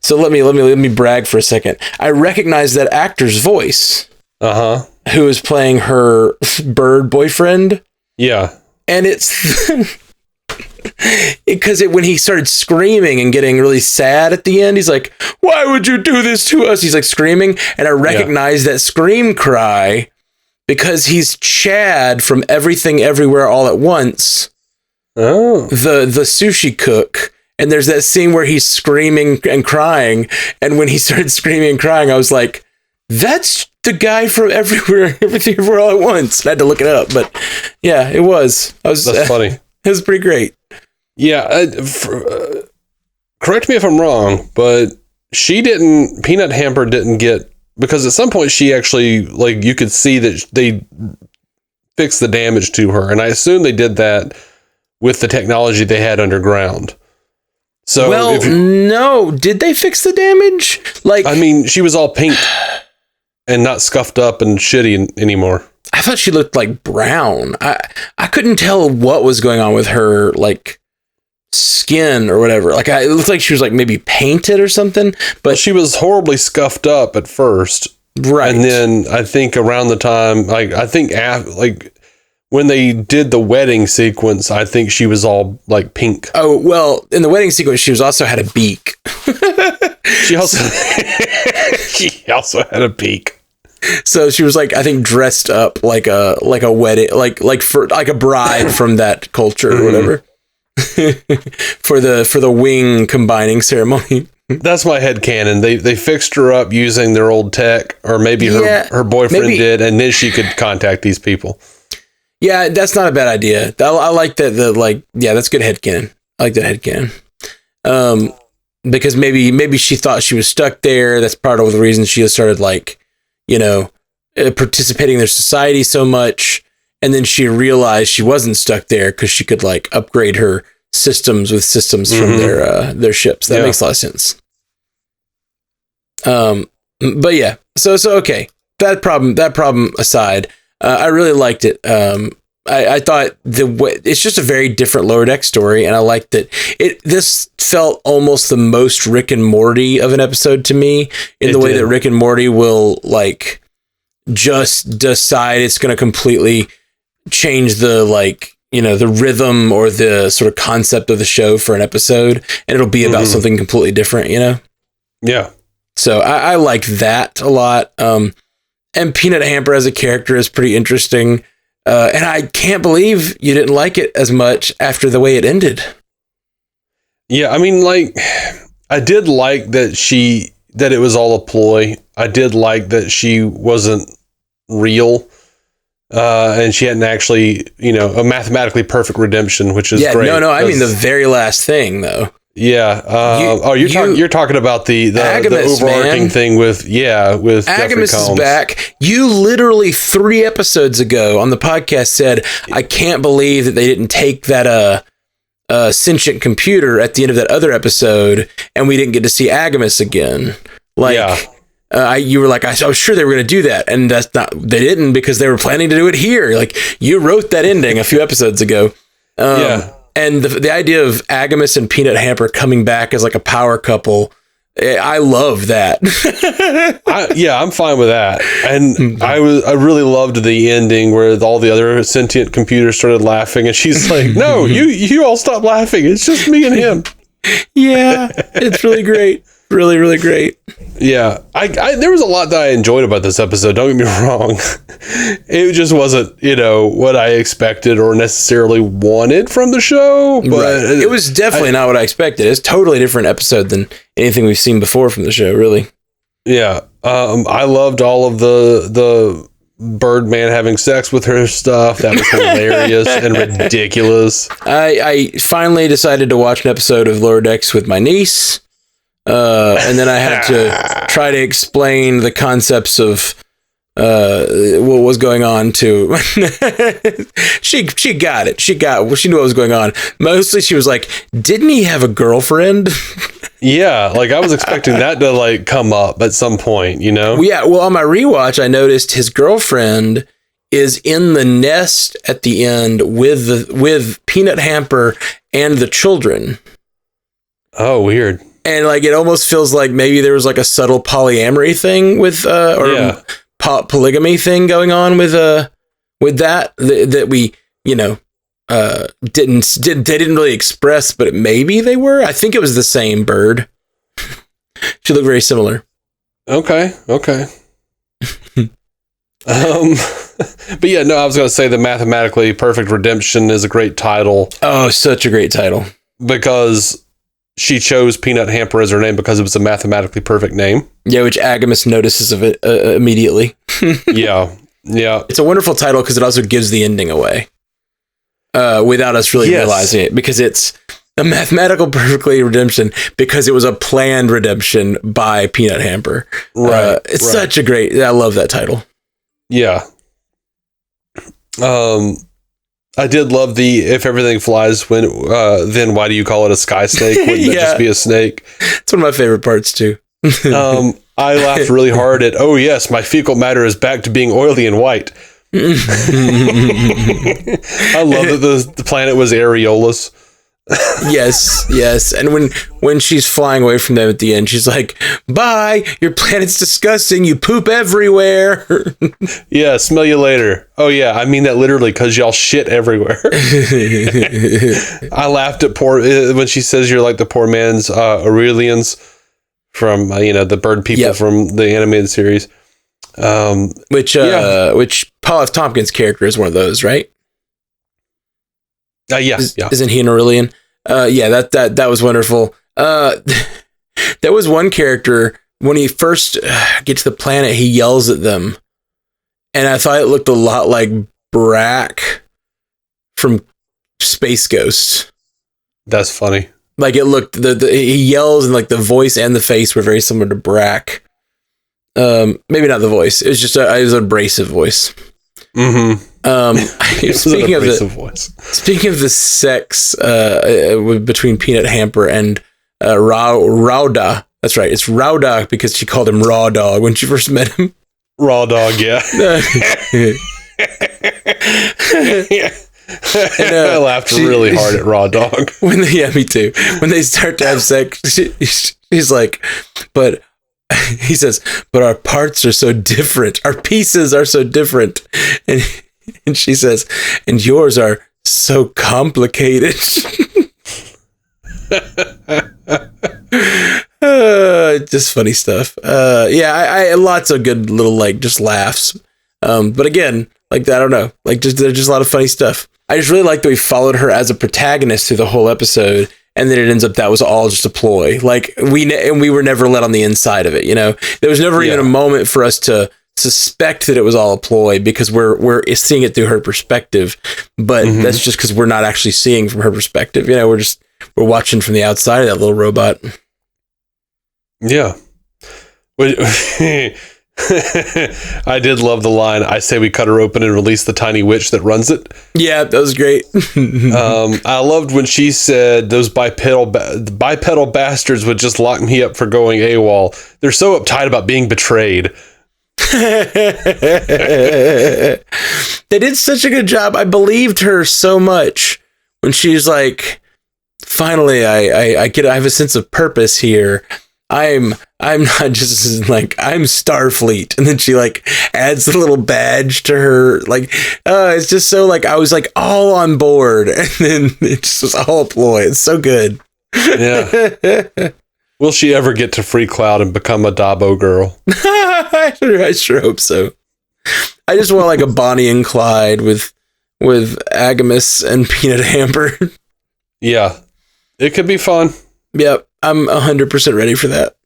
So let me brag for a second. I recognize that actor's voice. Who is playing her bird boyfriend? Yeah, and it's because when he started screaming and getting really sad at the end, he's like, "Why would you do this to us?" He's like screaming, and I recognize that scream cry because he's Chad from Everything Everywhere All at Once. Oh, the sushi cook. And there's that scene where he's screaming and crying, and when he started screaming and crying, I was like, "That's the guy from Everything Everywhere All at Once." I had to look it up, but yeah, it was. That's funny. It was pretty great. Yeah, correct me if I'm wrong, but Peanut Hamper didn't get, because at some point she actually, like, you could see that they fixed the damage to her, and I assume they did that with the technology they had underground. So, no, did they fix the damage? Like, I mean, she was all pink and not scuffed up and shitty anymore. I thought she looked like brown. I couldn't tell what was going on with her, like, skin or whatever. Like, it looked like she was like maybe painted or something, but she was horribly scuffed up at first. Right. And then I think around the time, when they did the wedding sequence, I think she was all like pink. Oh, well, in the wedding sequence, she also had a beak. She also had a beak. So she was like, I think, dressed up like a wedding, like a bride from that culture or whatever. for the wing combining ceremony. That's my headcanon. They fixed her up using their old tech, or maybe her boyfriend did, and then she could contact these people. Yeah, that's not a bad idea. I like that. That's good headcanon. I like that headcanon. Because maybe she thought she was stuck there. That's part of the reason she started participating in their society so much. And then she realized she wasn't stuck there because she could like upgrade her systems with systems from their ships. That makes a lot of sense. But yeah, so okay. That problem aside, I really liked it. I thought it's just a very different Lower Deck story, and I liked that this felt almost the most Rick and Morty of an episode to me, in the way that Rick and Morty will like just decide it's going to completely change the the rhythm or the sort of concept of the show for an episode, and it'll be about something completely different, Yeah. So I like that a lot. And Peanut Hamper as a character is pretty interesting. And I can't believe you didn't like it as much after the way it ended. Yeah, I mean, like, I did like that it was all a ploy. I did like that she wasn't real. And she hadn't actually, a mathematically perfect redemption, which is great. No, I mean the very last thing, though. Yeah. You're talking about the Agamus, overarching thing with Agamus is back. You literally 3 episodes ago on the podcast said, I can't believe that they didn't take that sentient computer at the end of that other episode, and we didn't get to see Agamus again. You were like, I was sure they were going to do that, and that's not. They didn't, because they were planning to do it here. Like, you wrote that ending a few episodes ago. And the idea of Agamus and Peanut Hamper coming back as like a power couple, I love that. I'm fine with that. And I really loved the ending where all the other sentient computers started laughing, and she's like, "No, you all stop laughing. It's just me and him." Yeah, it's really great. Really, really great. Yeah, there was a lot that I enjoyed about this episode. Don't get me wrong. It just wasn't, what I expected or necessarily wanted from the show. But right. It was definitely not what I expected. It's a totally different episode than anything we've seen before from the show, really. Yeah. I loved all of the Birdman having sex with her stuff. That was hilarious and ridiculous. I finally decided to watch an episode of Lower Decks with my niece. And then I had to try to explain the concepts of what was going on to she got it. She knew what was going on. Mostly she was like, didn't he have a girlfriend? Yeah, like I was expecting that to like come up at some point, Yeah, well, on my rewatch I noticed his girlfriend is in the nest at the end with Peanut Hamper and the children. Oh, weird. And like it almost feels like maybe there was like a subtle polyamory thing with polygamy thing going on with that we didn't really express, but maybe they were. I think it was the same bird. She looked very similar. Okay. But yeah, no, I was going to say the Mathematically Perfect Redemption is a great title. Oh, such a great title. Because she chose Peanut Hamper as her name because it was a mathematically perfect name. Yeah, which Agamus notices of it immediately. Yeah. It's a wonderful title because it also gives the ending away without us really realizing it, because it's a mathematical perfectly redemption because it was a planned redemption by Peanut Hamper. Right. It's such a great. I love that title. Yeah. I did love the if everything flies, then why do you call it a sky snake? Wouldn't it just be a snake? It's one of my favorite parts too. I laughed really hard at, oh yes, my fecal matter is back to being oily and white. I love that the planet was areolus. Yes. And when she's flying away from them at the end, she's like, bye, your planet's disgusting, you poop everywhere. Yeah, smell you later. Oh yeah, I mean that literally, because y'all shit everywhere. I laughed at when she says you're like the poor man's Aurelians from the bird people from the animated series. Which Paul F. Tompkins' character is one of those, right? Isn't he an Aurelian? That was wonderful. There was one character, when he first gets to the planet, he yells at them, and I thought it looked a lot like Brack from Space Ghost. That's funny. Like it looked, he yells, and like the voice and the face were very similar to Brack. Maybe not the voice. It was just it was an abrasive voice. Mm-hmm. Speaking of the sex between Peanut Hamper and Rauda, that's right, it's Rauda because she called him Raw Dog when she first met him. Raw Dog, yeah. And, I laughed really hard at Raw Dog. Me too. When they start to have sex, she's like, but he says, but our parts are so different. Our pieces are so different. And she says, and yours are so complicated. Just funny stuff. I lots of good little just laughs. But again, I don't know, there's just a lot of funny stuff. I just really like that we followed her as a protagonist through the whole episode, and then it ends up that was all just a ploy. We were never let on the inside of it. There was never even a moment for us to suspect that it was all a ploy because we're seeing it through her perspective, but that's just because we're not actually seeing from her perspective. We're just we're watching from the outside of that little robot. Yeah. I did love the line, I say we cut her open and release the tiny witch that runs it. Yeah, that was great. I loved when she said those bipedal bastards would just lock me up for going AWOL. They're so uptight about being betrayed. They did such a good job. I believed her so much when she's like, finally, I have a sense of purpose here. I'm not just like, I'm Starfleet. And then she like adds a little badge to her. Like, it's just so like, I was like all on board. And then it just was all a ploy. It's so good. Yeah. Will she ever get to Free Cloud and become a Dabo girl? I sure hope so. I just want like a Bonnie and Clyde with Agamus and Peanut Hamper. Yeah. It could be fun. Yep. I'm 100% ready for that.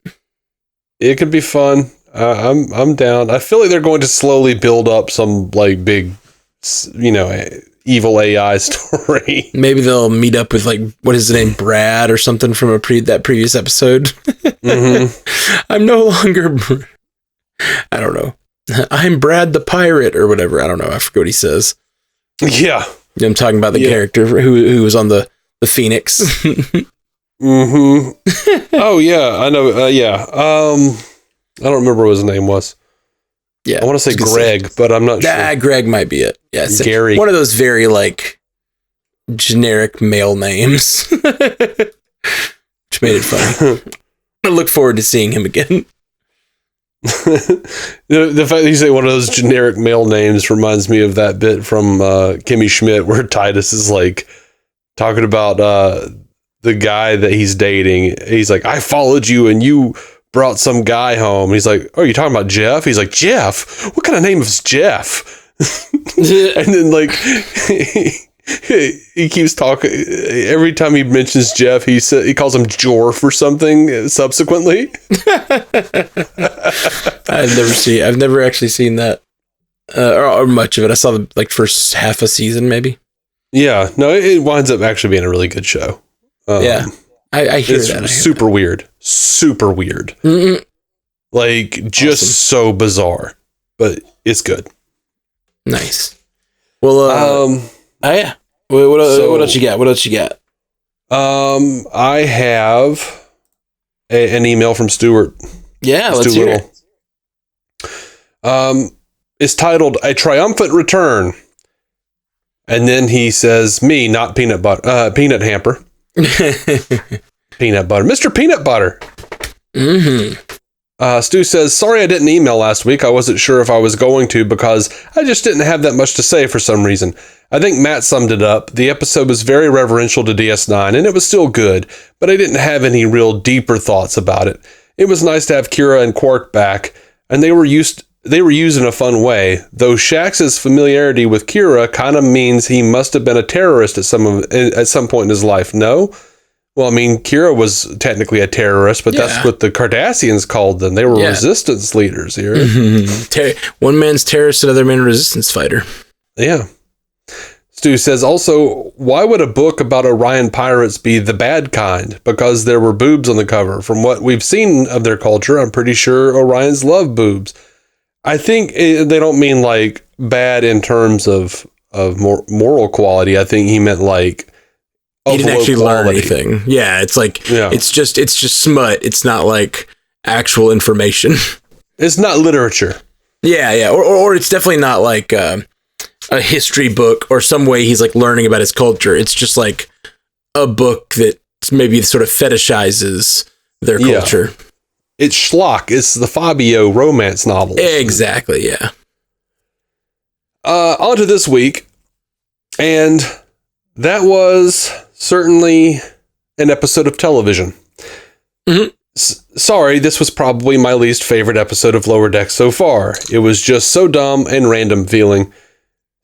It could be fun. I'm down. I feel like they're going to slowly build up some like big, evil AI story. Maybe they'll meet up with like, what is his name, Brad or something from that previous episode. Mm-hmm. I'm no longer. I don't know. I'm Brad the pirate or whatever. I don't know. I forget what he says. Yeah, I'm talking about the character who was on the Phoenix. Mm-hmm. Oh yeah, I know. Yeah. I don't remember what his name was. Yeah, I want to say Greg, but I'm not sure. Greg might be it. Yeah, Gary. One of those very like generic male names, which made it funny. I look forward to seeing him again. The fact that you say one of those generic male names reminds me of that bit from Kimmy Schmidt where Titus is like talking about the guy that he's dating. He's like, I followed you and you brought some guy home. He's like, oh, you talking about Jeff? He's like, Jeff? What kind of name is Jeff? And then like he keeps talking. Every time he mentions Jeff, he calls him Jorf or something subsequently. I've never actually seen that or much of it. I saw the like first half a season maybe. Yeah, no, it winds up actually being a really good show. Yeah, I hear it's that. Super weird. Mm-mm. Like just Awesome. so bizarre, but it's good. Nice. Well, yeah. What else you got? What else you got? I have an email from Stuart. Yeah, let's hear it. It's titled "A Triumphant Return," and then he says, "Me, not peanut butter, peanut hamper, peanut butter, Mr. Peanut Butter." Mm-hmm. Stu says, sorry I didn't email last week. I wasn't sure if I was going to because I just didn't have that much to say for some reason. I think Matt summed it up. The episode was very reverential to DS9 and it was still good, but I didn't have any real deeper thoughts about it. It was nice to have Kira and Quark back, and they were used in a fun way, though Shax's familiarity with Kira kind of means he must have been a terrorist at some point in his life, no? Well, I mean, Kira was technically a terrorist, but that's what the Cardassians called them. They were resistance leaders here. Mm-hmm. One man's terrorist, another man resistance fighter. Yeah. Stu says, also, why would a book about Orion pirates be the bad kind? Because there were boobs on the cover. From what we've seen of their culture, I'm pretty sure Orions love boobs. I think they don't mean like bad in terms of moral quality. I think he meant like he didn't actually learn anything. Yeah, it's like it's just smut. It's not like actual information. It's not literature. Yeah, or it's definitely not like a history book or some way he's like learning about his culture. It's just like a book that maybe sort of fetishizes their culture. It's schlock. It's the Fabio romance novels. Exactly. Yeah. On to this week, and that was certainly an episode of television. Mm-hmm. Sorry, this was probably my least favorite episode of Lower Decks so far. It was just so dumb and random feeling.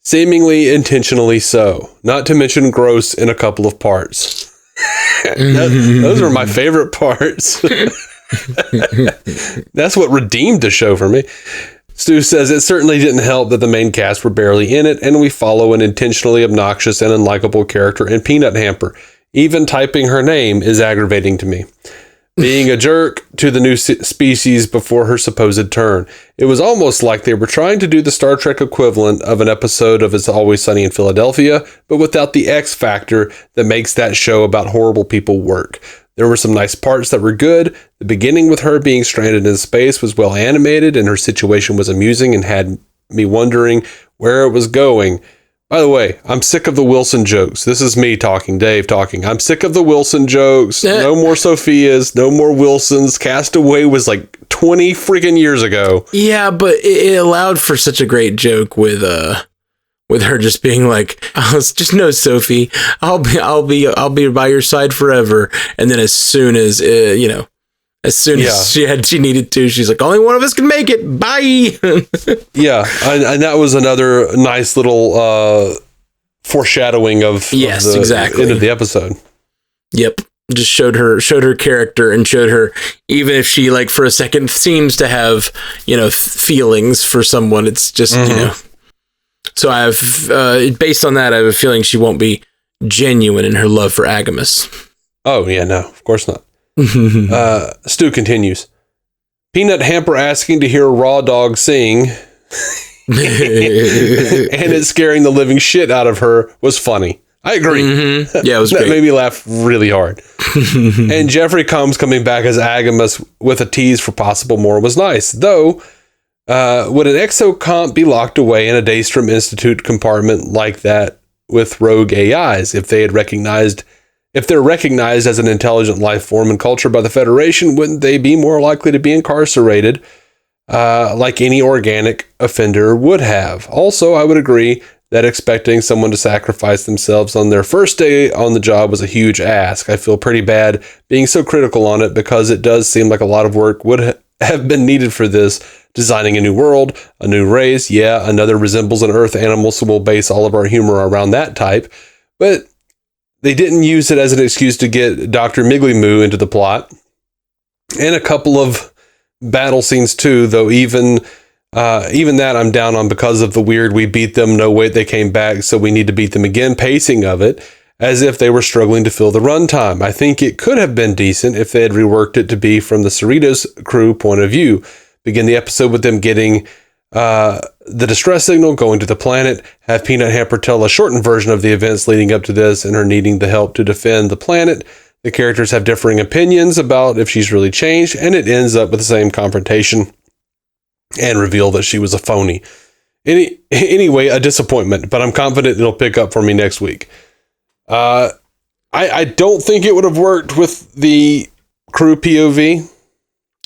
Seemingly intentionally so. Not to mention gross in a couple of parts. Those were my favorite parts. That's what redeemed the show for me. Stu says it certainly didn't help that the main cast were barely in it, and we follow an intentionally obnoxious and unlikable character in Peanut Hamper. Even typing her name is aggravating to me. Being a jerk to the new species before her supposed turn. It was almost like they were trying to do the Star Trek equivalent of an episode of It's Always Sunny in Philadelphia, but without the X factor that makes that show about horrible people work. There were some nice parts that were good. The beginning with her being stranded in space was well animated, and her situation was amusing and had me wondering where it was going. By the way, I'm sick of the Wilson jokes. This is me talking, Dave talking. I'm sick of the Wilson jokes. No more Sophias, no more Wilsons. Castaway was like 20 freaking years ago. Yeah, but it allowed for such a great joke with her just being like, just know, Sophie, I'll be by your side forever. And then as soon as as she needed to, she's like, only one of us can make it. Bye. Yeah. And that was another nice little foreshadowing of the end of the episode. Yep. Just showed her character and showed her, even if she like for a second seems to have, feelings for someone, it's just, So I have, based on that, I have a feeling she won't be genuine in her love for Agamus. Oh, yeah, no, of course not. Stu continues. Peanut Hamper asking to hear a raw dog sing and it scaring the living shit out of her was funny. I agree. Mm-hmm. Yeah, it was that great. Made me laugh really hard. And Jeffrey Combs coming back as Agamus with a tease for possible more was nice. Though, would an exocomp be locked away in a Daystrom Institute compartment like that with rogue AIs if they're recognized as an intelligent life form and culture by the Federation? Wouldn't they be more likely to be incarcerated like any organic offender would have? Also, I would agree that expecting someone to sacrifice themselves on their first day on the job was a huge ask. I feel pretty bad being so critical on it because it does seem like a lot of work would have been needed for this. Designing a new world, a new race, another resembles an Earth animal, so we'll base all of our humor around that type. But they didn't use it as an excuse to get Dr. Miglimoo into the plot. And a couple of battle scenes too, though even that I'm down on because of the weird we beat them, no wait, they came back, so we need to beat them again pacing of it, as if they were struggling to fill the runtime. I think it could have been decent if they had reworked it to be from the Cerritos crew point of view. Begin the episode with them getting the distress signal, going to the planet, have Peanut Hamper tell a shortened version of the events leading up to this and her needing the help to defend the planet. The characters have differing opinions about if she's really changed, and it ends up with the same confrontation and reveal that she was a phony. Anyway, a disappointment, but I'm confident it'll pick up for me next week. I don't think it would have worked with the crew POV.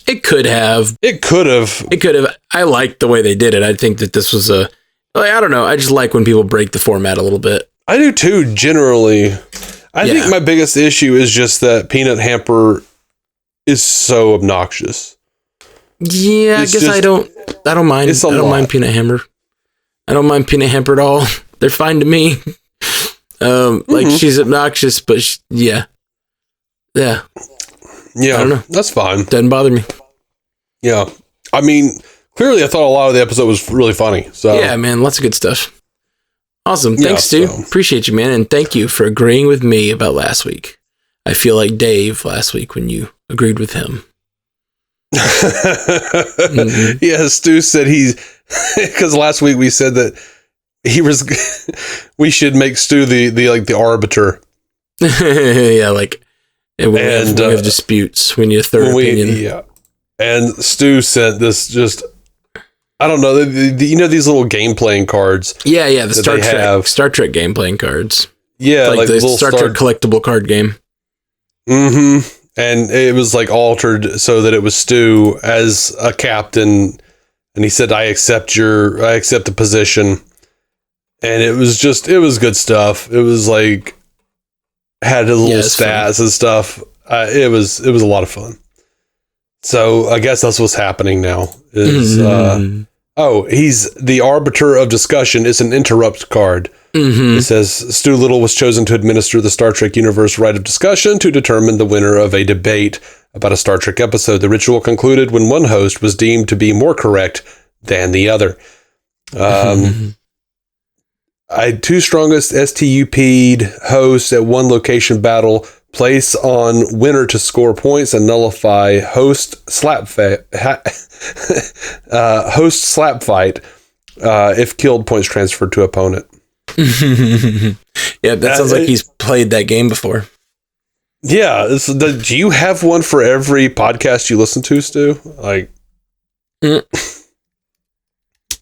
It could have. I liked the way they did it. I think that this was I don't know. I just like when people break the format a little bit. I do too, generally. I think my biggest issue is just that Peanut Hamper is so obnoxious. Yeah, I guess I don't mind. I don't mind Peanut Hamper. I don't mind Peanut Hamper at all. They're fine to me. Like she's obnoxious, but yeah. Yeah, I don't know. That's fine. Doesn't bother me. Yeah. I mean, clearly I thought a lot of the episode was really funny. So yeah, man, lots of good stuff. Awesome. Thanks, Stu. Appreciate you, man. And thank you for agreeing with me about last week. I feel like Dave last week when you agreed with him. Yeah, Stu said because last week we said that we should make Stu the arbiter. Yeah, like we have disputes. We need a third opinion. Yeah. And Stu sent this just, I don't know, these little game playing cards. Yeah, the Star Trek game playing cards. Yeah, like the Star Trek collectible card game. Mm-hmm. And it was like altered so that it was Stu as a captain, and he said, I accept the position. And it was good stuff. It was like, had his little stats and stuff. It was a lot of fun. So I guess that's what's happening now is, he's the arbiter of discussion. It's an interrupt card. Mm-hmm. It says Stu Little was chosen to administer the Star Trek universe right of discussion to determine the winner of a debate about a Star Trek episode. The ritual concluded when one host was deemed to be more correct than the other. I had 2 strongest STUP'd hosts at one location battle. Place on winner to score points and nullify host slap fight. If killed, points transferred to opponent. Yeah, that sounds like he's played that game before. Yeah. Do you have one for every podcast you listen to, Stu? Like, I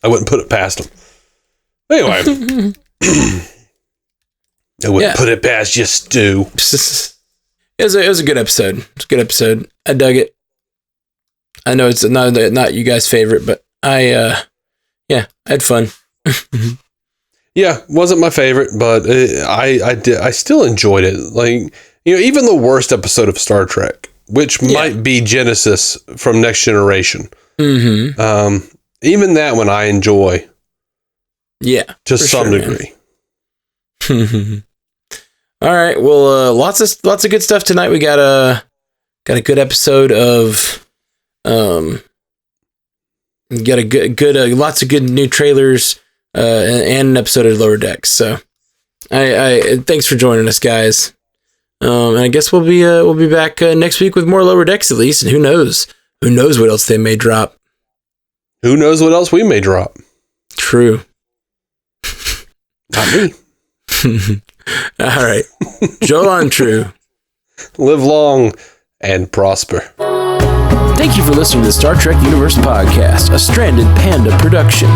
wouldn't put it past him. Anyway. I wouldn't put it past you, Stu. It was a good episode. It's a good episode. I dug it. I know it's not you guys' favorite, but I had fun. Yeah, wasn't my favorite, but I still enjoyed it. Like, even the worst episode of Star Trek, which might be Genesis from Next Generation. Mm-hmm. Even that one I enjoy. Yeah, to some degree. All right. Well, lots of good stuff tonight. We got a good episode of got a good lots of good new trailers and an episode of Lower Decks. So, I thanks for joining us, guys. And I guess we'll be back next week with more Lower Decks at least. And who knows what else they may drop. Who knows what else we may drop? True. Not me. All right. Joel on True. Live long and prosper. Thank you for listening to the Star Trek Universe Podcast, a Stranded Panda production.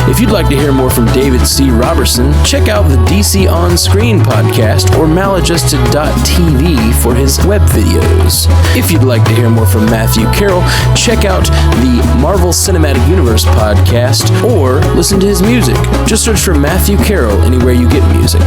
If you'd like to hear more from David C. Robertson, check out the DC On Screen podcast or maladjusted.tv for his web videos. If you'd like to hear more from Matthew Carroll, check out the Marvel Cinematic Universe podcast or listen to his music. Just search for Matthew Carroll anywhere you get music.